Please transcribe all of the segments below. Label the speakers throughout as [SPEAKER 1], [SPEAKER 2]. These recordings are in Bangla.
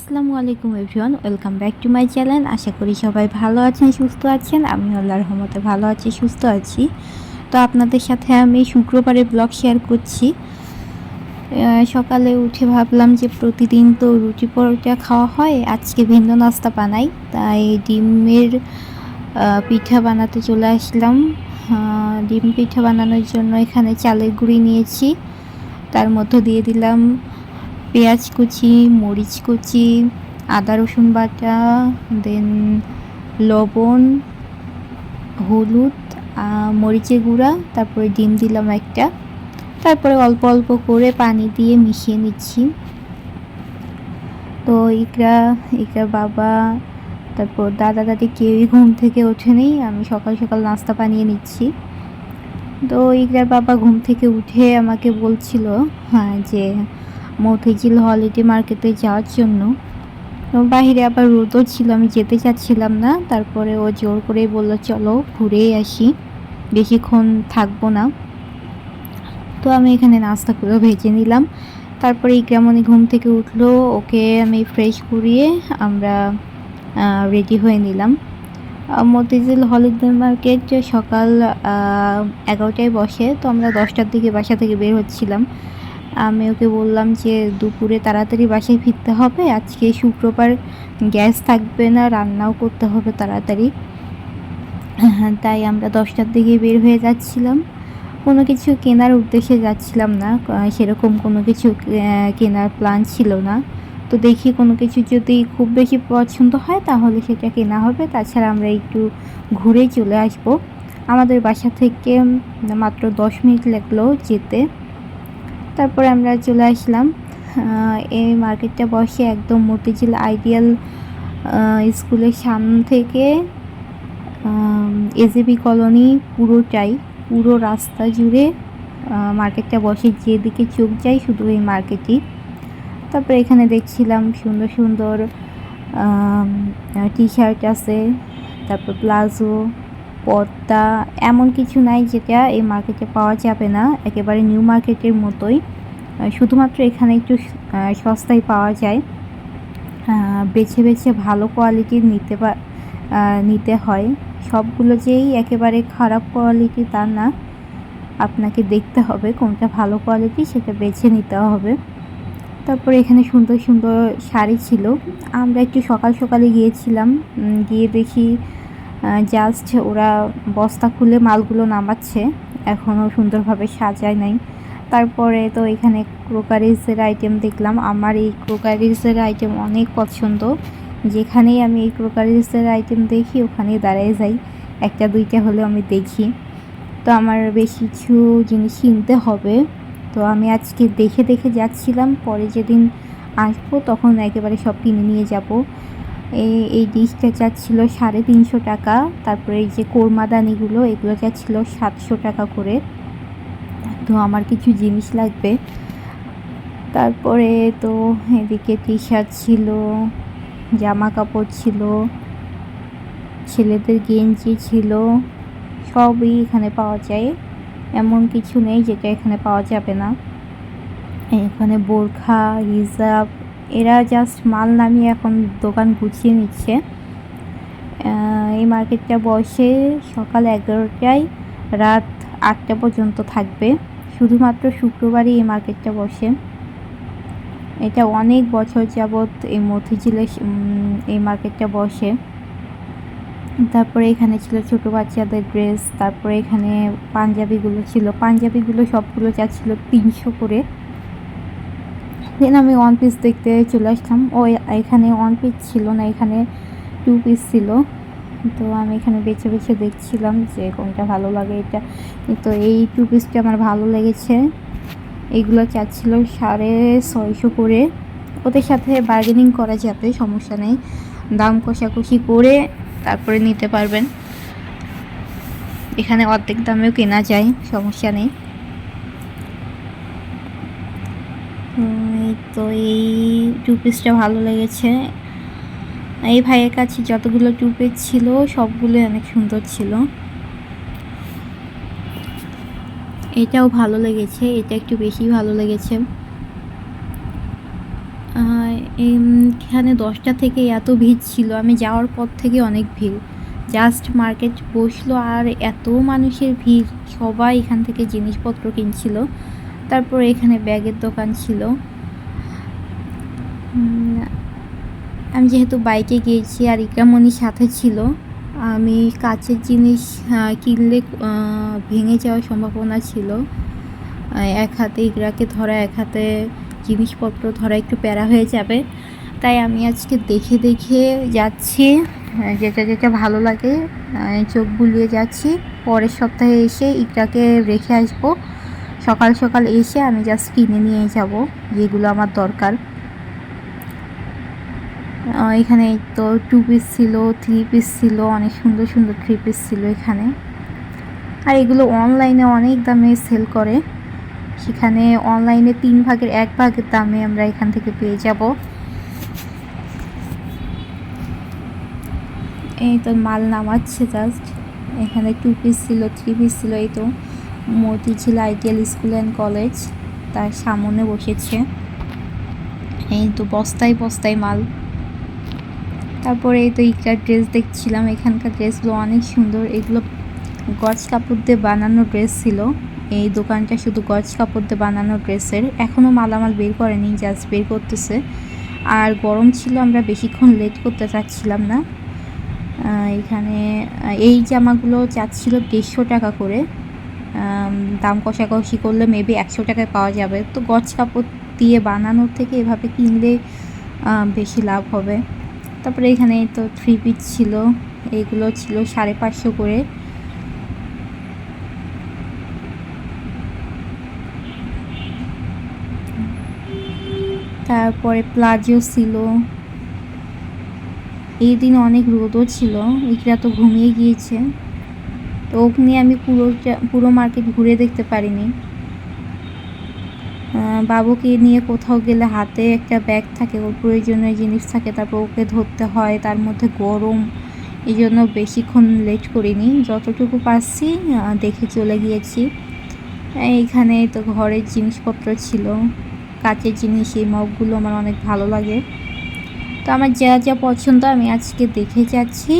[SPEAKER 1] আসসালামু আলাইকুম everyone, welcome back to my channel. আশা করি সবাই ভালো আছেন, সুস্থ আছেন। আমি আল্লাহর রহমতে ভালো আছি, সুস্থ আছি। তো আপনাদের সাথে আমি শুক্রবারের ব্লগ শেয়ার করছি। সকালে উঠে ভাবলাম যে প্রতিদিন তো রুটি পরোটা খাওয়া হয়, আজকে ভিন্ন নাস্তা বানাই। তাই ডিমের পিঠা বানাতে চলে আসলাম। ডিম পিঠা বানানোর জন্য এখানে চালের গুঁড়ি নিয়েছি, তার মধ্যে দিয়ে দিলাম পেঁয়াজ কুচি, মরিচ কুচি, আদা রসুন বাটা, দেন লবণ, হলুদ, মরিচের গুঁড়া, তারপরে ডিম দিলাম একটা, তারপরে অল্প অল্প করে পানি দিয়ে মিশিয়ে নিচ্ছি। তো ইকরার বাবা, তারপর দাদা দাদি কেউই ঘুম থেকে ওঠেনি, আমি সকাল সকাল নাস্তা বানিয়ে নিচ্ছি। তো ইকরার বাবা ঘুম থেকে উঠে আমাকে বলছিল যে মতিঝিল হলিডে মার্কেটে যাওয়ার জন্য। তো বাহিরে আবার রোদও ছিল, আমি যেতে চাচ্ছিলাম না। তারপরে ও জোর করেই বললো চলো ঘুরেই আসি, বেশিক্ষণ থাকবো না। তো আমি এখানে নাস্তাগুলো ভেজে নিলাম। তারপরে ইকরামণি ঘুম থেকে উঠলো, ওকে আমি ফ্রেশ করিয়ে আমরা রেডি হয়ে নিলাম। মতিঝিল হলিডে মার্কেট সকাল 11টায় বসে। তো আমরা 10টার দিকে বাসা থেকে বের হচ্ছিলাম। আমি ওকে বললাম যে দুপুরে তাড়াতাড়ি বাসায় ফিরতে হবে, আজকে শুক্রবার, গ্যাস থাকবে না, রান্নাও করতে হবে তাড়াতাড়ি। তাই আমরা 10টার দিকে বের হয়ে যাচ্ছিলাম। কোনো কিছু কেনার উদ্দেশ্যে যাচ্ছিলাম না, সেরকম কোনো কিছু কেনার প্ল্যান ছিল না। তো দেখি কোনো কিছু যদি খুব বেশি পছন্দ হয় তাহলে সেটা কেনা হবে, তাছাড়া আমরা একটু ঘুরেই চলে আসব। আমাদের বাসা থেকে মাত্র 10 মিনিট লাগলো যেতে। তারপরে আমরা চলে আসলাম। এই মার্কেটটা বসে একদম মতিঝিল আইডিয়াল স্কুলের সামনে থেকে এজেবি কলোনি পুরোটাই, পুরো রাস্তা জুড়ে মার্কেটটা বসে, যেদিকে চোখ যায় শুধু এই মার্কেটই। তারপরে এখানে দেখছিলাম সুন্দর সুন্দর টি শার্ট আছে, তারপর প্লাজো, পর্দা, এমন কিছু নাই যেটা এই মার্কেটে পাওয়া যাবে না, একেবারে নিউ মার্কেটের মতোই। শুধুমাত্র এখানে একটু সস্তায় পাওয়া যায়। বেছে বেছে ভালো কোয়ালিটির নিতে হয়। সবগুলো যেই একেবারে খারাপ কোয়ালিটি তা না, আপনাকে দেখতে হবে কোনটা ভালো কোয়ালিটি, সেটা বেছে নিতে হবে। তারপরে এখানে সুন্দর সুন্দর শাড়ি ছিল। আমরা একটু সকাল সকালে গিয়েছিলাম, গিয়ে দেখি জাস্ট ওরা বস্তা খুলে মালগুলো নামাচ্ছে, এখনও সুন্দরভাবে সাজায় নাই। তারপরে তো এখানে ক্রোকারিজের আইটেম দেখলাম। আমার এই ক্রোকারিজের আইটেম অনেক পছন্দ, যেখানেই আমি এই ক্রোকারিজের আইটেম দেখি ওখানেই দাঁড়িয়ে যাই, একটা দুইটা হলেও আমি দেখি। তো আমার বেশ কিছু জিনিস কিনতে হবে, তো আমি আজকে দেখে দেখে যাচ্ছিলাম, পরে যেদিন আসবো তখন একেবারে সব কিনে নিয়ে যাব। এই ডিশটা চাচ্ছিল 350 টাকা। তারপরে এই যে কোরমাদানিগুলো, এগুলো চাচ্ছিল 700 টাকা করে। তো আমার কিছু জিনিস লাগবে। তারপরে তো এদিকে টি শার্ট ছিল, জামা কাপড় ছিল, ছেলেদের গেঞ্জি ছিল, সবই এখানে পাওয়া যায়, এমন কিছু নেই যেটা এখানে পাওয়া যাবে না। এখানে বোরখা, হিজাব, এরা জাস্ট মাল নামিয়ে এখন দোকান গুছিয়ে নিচ্ছে। এই মার্কেটটা বসে সকাল 11টায় রাত 8টা পর্যন্ত থাকবে। শুধুমাত্র শুক্রবারই এই মার্কেটটা বসে। এটা অনেক বছর যাবৎ এই মতিঝিলে এই মার্কেটটা বসে। তারপরে এখানে ছিল ছোট বাচ্চাদের ড্রেস, তারপরে এখানে পাঞ্জাবিগুলো ছিল, পাঞ্জাবিগুলো সবগুলো যাচ্ছিল 300 করে। দেন আমি ওয়ান পিস দেখতে চলে আসলাম। এখানে ওয়ান পিস ছিল না, এখানে 2 পিস ছিল। তো আমি এখানে বেছে বেছে দেখছিলাম যে কোনটা ভালো লাগে। তো এই 2 পিসটা আমার ভালো লেগেছে। এইগুলো চাচ্ছিল 650 করে। ওদের সাথে বার্গেনিং করা যাবে, সমস্যা নেই, দাম কষাকষি করে তারপরে নিতে পারবেন। এখানে অর্ধেক দামেও কেনা যায়, সমস্যা নেই। তো এই 2 পিসটা ভালো লেগেছে। এই ভাইয়ের কাছে যতগুলো 2 পিস ছিল সবগুলো অনেক সুন্দর ছিল। এটাও ভালো লেগেছে, এটা একটু বেশি ভালো লেগেছে। এখানে 10টা থেকে এত ভিড় ছিল, আমি যাওয়ার পর থেকে অনেক ভিড়। জাস্ট মার্কেট বসলো আর এত মানুষের ভিড়, সবাই এখান থেকে জিনিসপত্র কিনছিল। তারপর এখানে ব্যাগের দোকান ছিল। আমি যেহেতু বাইকে গিয়েছি আর ইকরামণির সাথে ছিল, আমি কাচের জিনিস কিনলে ভেঙে যাওয়ার সম্ভাবনা ছিল। এক হাতে ইকরাকে ধরা, এক হাতে জিনিসপত্র ধরা একটু প্যারা হয়ে যাবে, তাই আমি আজকে দেখে দেখে যাচ্ছি, যেটা যেটা ভালো লাগে চোখ বুলিয়ে যাচ্ছি। পরের সপ্তাহে এসে ইকরাকে রেখে আসবো, সকাল সকাল এসে আমি জাস্ট কিনে নিয়ে যাব যেগুলো আমার দরকার। এখানে তো 2 পিস ছিল, 3 পিস ছিল, অনেক সুন্দর সুন্দর 3 পিস ছিল এখানে। আর এগুলো অনলাইনে অনেক দামে সেল করে, সেখানে অনলাইনে 3 ভাগের 1 ভাগের দামে আমরা এখান থেকে পেয়ে যাব। এই তো মাল নামাচ্ছে জাস্ট। এখানে 2 পিস ছিল, 3 পিস ছিল। এই তো Motijheel ideal school and college, তার সামনে বসেছে। এই তো বস্তায় বস্তায় মাল। তারপরে এই তো ইকরার ড্রেস দেখছিলাম, এখানকার ড্রেসগুলো অনেক সুন্দর। এগুলো গজ কাপড় দিয়ে বানানো ড্রেস ছিল। এই দোকানটা শুধু গজ কাপড় দিয়ে বানানো ড্রেসের, এখনও মালামাল বের করেনি, জাস্ট বের করতেছে। আর গরম ছিল, আমরা বেশিক্ষণ লেট করতে চাচ্ছিলাম না। এখানে এই জামাগুলো চাচ্ছিল 150 টাকা করে, দাম কষাকষি করলে মেবি 100 টাকায় পাওয়া যাবে। তো গজ কাপড় দিয়ে বানানোর থেকে এভাবে কিনলে বেশি লাভ হবে। তারপরে এখানে তো 3 পিস ছিল, এইগুলো ছিল 550 করে। তারপরে প্লাজো ছিল। এই দিন অনেক রোদও ছিল, ইকরা তো ঘুমিয়ে গিয়েছে, তো ওকে নিয়ে আমি পুরো মার্কেট ঘুরে দেখতে পারিনি। বাবুকে নিয়ে কোথাও গেলে হাতে একটা ব্যাগ থাকে, ওর প্রয়োজনীয় জিনিস থাকে, তারপর ওকে ধরতে হয়, তার মধ্যে গরম, এই জন্য বেশিক্ষণ লেট করিনি, যতটুকু পারছি দেখে চলে গিয়েছি। এইখানে তো ঘরের জিনিসপত্র ছিল, কাচের জিনিস, এই মগগুলো আমার অনেক ভালো লাগে। তো আমার যা যা পছন্দ আমি আজকে দেখে যাচ্ছি,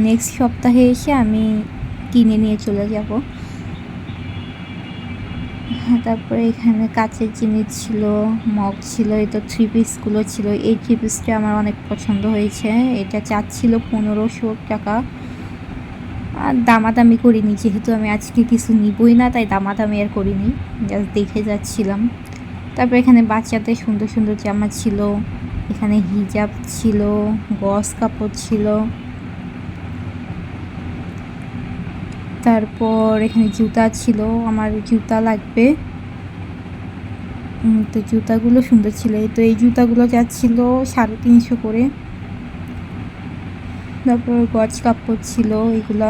[SPEAKER 1] নেক্সট সপ্তাহে এসে আমি কিনে নিয়ে চলে যাব। তারপরে এখানে কাচের জিনিস ছিল, মগ ছিল, এই তো 3 পিসগুলো ছিল। এই 3 পিসটা আমার অনেক পছন্দ হয়েছে, এটা চাচ্ছিল 1500 টাকা। আর দামাদামি করিনি, যেহেতু আমি আজকে কিছু নিবই না, তাই দামাদামি আর করিনি, জাস্ট দেখে যাচ্ছিলাম। তারপর এখানে বাচ্চাদের সুন্দর সুন্দর জামা ছিল, এখানে হিজাব ছিল, গজ কাপড় ছিল। তারপর এখানে জুতা ছিল, আমার জুতা লাগবে, তো জুতাগুলো সুন্দর ছিল। তো এই জুতাগুলো যাচ্ছিল 350 করে। তারপর গজ কাপড় ছিল, এগুলা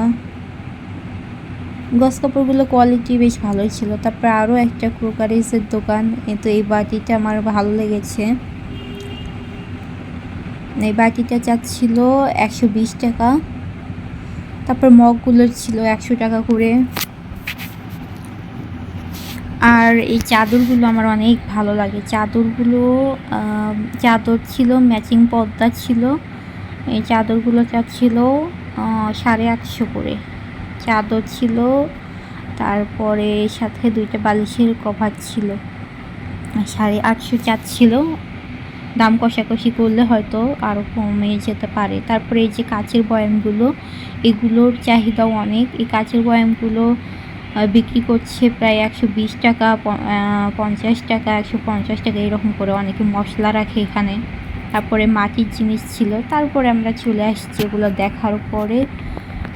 [SPEAKER 1] গজ কাপড়গুলো কোয়ালিটি বেশ ভালোই ছিল। তারপর আরও একটা ক্রোকারিজের দোকান, তো এই বাটিটা আমার ভালো লেগেছে, এই বাটিটা চাচ্ছিল 120 টাকা। তারপর মগগুলো ছিল 100 টাকা করে। আর এই চাদরগুলো আমার অনেক ভালো লাগে, চাদরগুলো চাদর ছিল, ম্যাচিং পর্দা ছিল, এই চাদরগুলো চাচ্ছিল 850 করে চাদর ছিল। তারপরে সাথে 2টা বালিশের কভার ছিল, 850 চাচ্ছিল, দাম কষাকষি করলে হয়তো আরও কমে যেতে পারে। তারপরে এই যে কাচের বয়ামগুলো, এগুলোর চাহিদাও অনেক। এই কাচের বয়ামগুলো বিক্রি করছে প্রায় 120 টাকা, 50 টাকা, 150 টাকা, এরকম করে। অনেকে মশলা রাখে এখানে। তারপরে মাটির জিনিস ছিল। তারপরে আমরা চলে আসছি, এগুলো দেখার পরে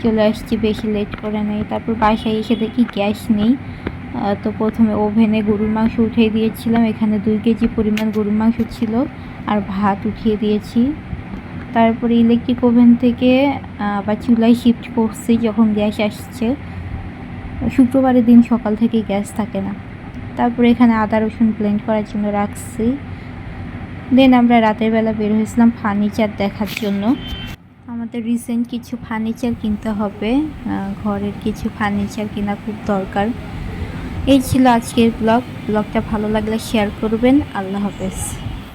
[SPEAKER 1] চলে আসছি, বেশি লেট করে নেই। তারপর বাসায় এসে দেখি গ্যাস নেই, তো প্রথমে ওভেনে গরুর মাংস উঠিয়ে দিয়েছিলাম, এখানে 2 কেজি পরিমাণ গরুর মাংস ছিল, আর ভাত উঠিয়ে দিয়েছি। তারপরে ইলেকট্রিক ওভেন থেকে আবার চুলায় শিফট করছি যখন গ্যাস আসছে। শুক্রবারের দিন সকাল থেকে গ্যাস থাকে না। তারপরে এখানে আদা রসুন ব্লেন্ড করার জন্য রাখছি। দেন আমরা রাতের বেলা বের হয়েছিলাম ফার্নিচার দেখার জন্য। আমাদের রিসেন্ট কিছু ফার্নিচার কিনতে হবে, ঘরের কিছু ফার্নিচার কেনা খুব দরকার। এই ছিল আজকের ব্লগটা ভালো লাগলে শেয়ার করবেন। আল্লাহ হাফেজ।